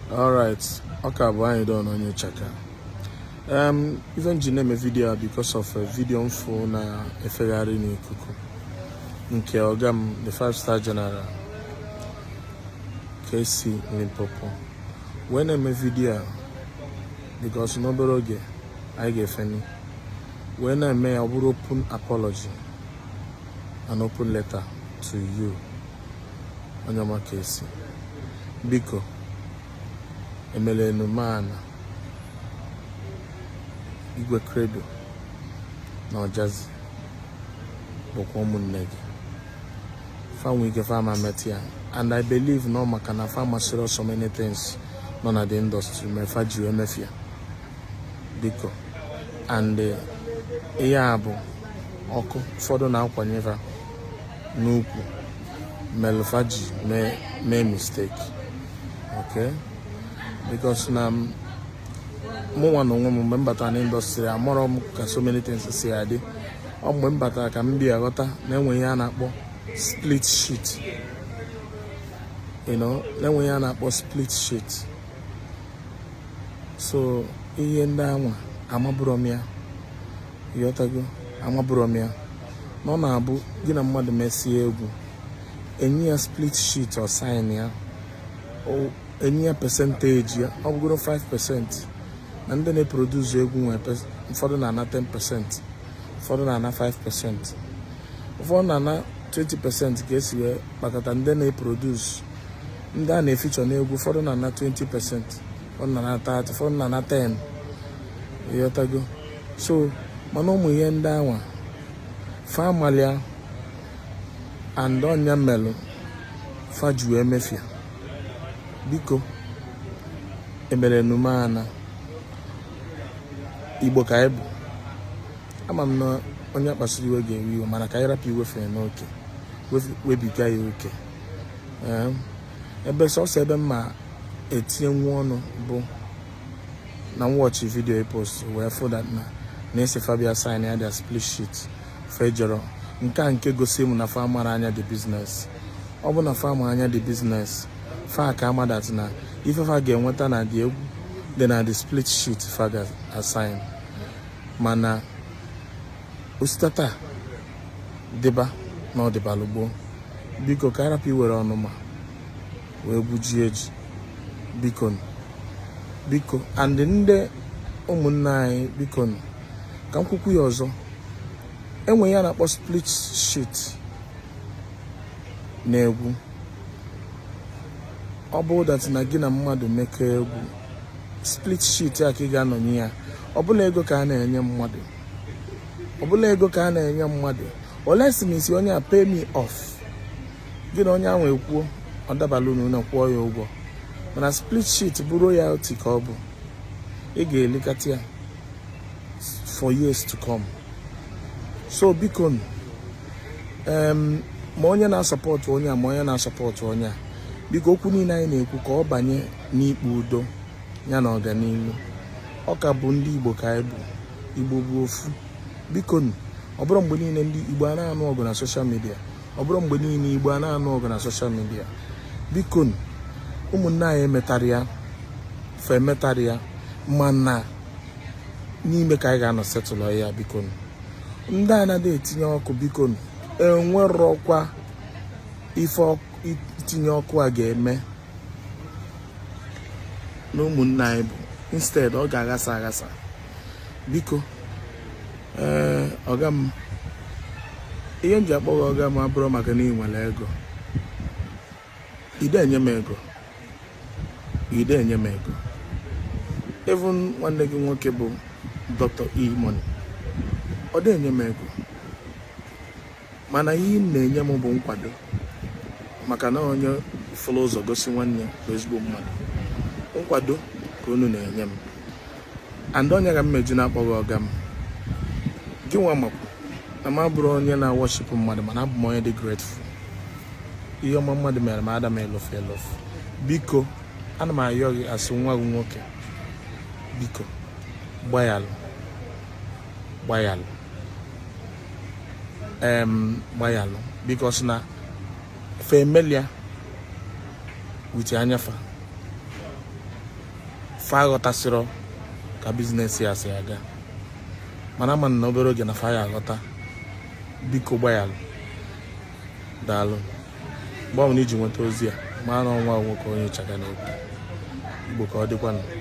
Alright, okay, but Anyidon on your checker. Even ji name a video because of a video phone a Ferrari ni kuku. Nke ogam the 5-star general Kcee Limpopo. When I make video because nobody get I get funny. When I may I will open apology, an open letter to you, Anyambra Kcee. Biko, Emele Numana, Igwe Credo, na Ojazzy, Bokwomun Negi. Family get farmer metia, and I believe no makana farmer serious so many things, none of the industry, me faji emefia. Biko, and Iyabo, Oko, Fodo na Kwanyeva, Nuku, Melfaji, me mistake. Okay? Because now, more no one member an industry, I'm more so many things to say. I did. I'm member that can be a rota, then we are split sheet. You know, then we are split sheet. So, I'm a bromia. Yotago, I'm a bromia. No, Nabu, Gina Mother Messi. Any split sheet or sign here, or any percentage here, I'm going to 5%. And then they produce a for the 10%, for the 5%. For the 20% gets here, but then they produce. And then they feature for the 20%, for the 30, for the 10. Yotago. So, Manomu Yenda one. Family and Donya Melo Faju Emefia Biko Emele Numana Igbo Kaibu Amam no Onya Basuri Wege Wi Manakaira Pi Wefe Noke Webiga Yoke Ebe so sebe ma etien wono bo na watch video post where for that na se Fabia sign their split sheet fejero nke gosi mu na farmer anya the business obu na farmer anya the business fa ka ama that na if fa ga enweta na the egwu then na the split sheet fa ga assign mana ustata deba na deba lugbo biko karapi were onuma we bujieji biko and nde umunna anyị biko ka nkwukwu ya ọzọ enwe ya na split sheet na egwu ọ bụ that na gị na mmadụ mekọ egwu split sheet a ka ị ga-anọ ya ọ bụla ego ka a na-enye mmadụ olesi m isi onye a pay me off gị na onye ahụ ekwuo ọ dabala unu na kwụọ ya ụgwọ mana split sheet bụ royalty ka ọ bụ ị ga-elekọta ya for years to come. So biko ma onye na-asọpọtụ onye ma onye na-asọpọtụ onye biko okwu niile anyị na-ekwu ka ọ banye n'ikpe udo ya na ọganihu ọ ka bụ ndị Igbo ka anyị bụ Igbo bụ ofu biko ọ bụrụ mgbe niile ndị Igbo a na-anụ ọgụ na social media ọ bụrụ mgbe niile Igbo a na-anụ ọgụ na social media biko ụmụnne anyị emetara ya mana n'ime ka anyị ga-anọ setụlụ ya biko ndị a na-adị etinye ọkụ biko enwerọkwa ife itinye ọkụ a ga-eme na ụmụnne anyị bụ instead ọ ga-aghasa biko ọga m ihe m ji akpọghị ọga m abụrụ maka na ị nwere ego ide enye m ego even nwanne gị nwoke bụ Dr. E-Money ọ dị enye m ego mana ihe m na-enye m bụ nkwado maka na onye fụlụ ụzọ gosi nwanne bụ ezigbo mmadụ nkwado ka unu na-enye m and onye ga mmeju na-akpọghị ọga m gị nwa makwa na m abụrụ onye na-worship mmadụ mana abụ m onye dị grateful ihe ọma mmadụ mere m ada m elofu biko ana m ayọ gị asị nwa gị nwoke biko gbayalụ because na familiar with anyafa fa aghọtasịrọ ka biznes ya si aga, mana ama na obere oge na fa ya aghọta. Biko gbayalụ, daalụ. Mgbe ọ bụla iji nweta ozi a, maa na ọnwa nwoke onye Ịchaka na-ekwu Igbo ka ọ dịkwanụ.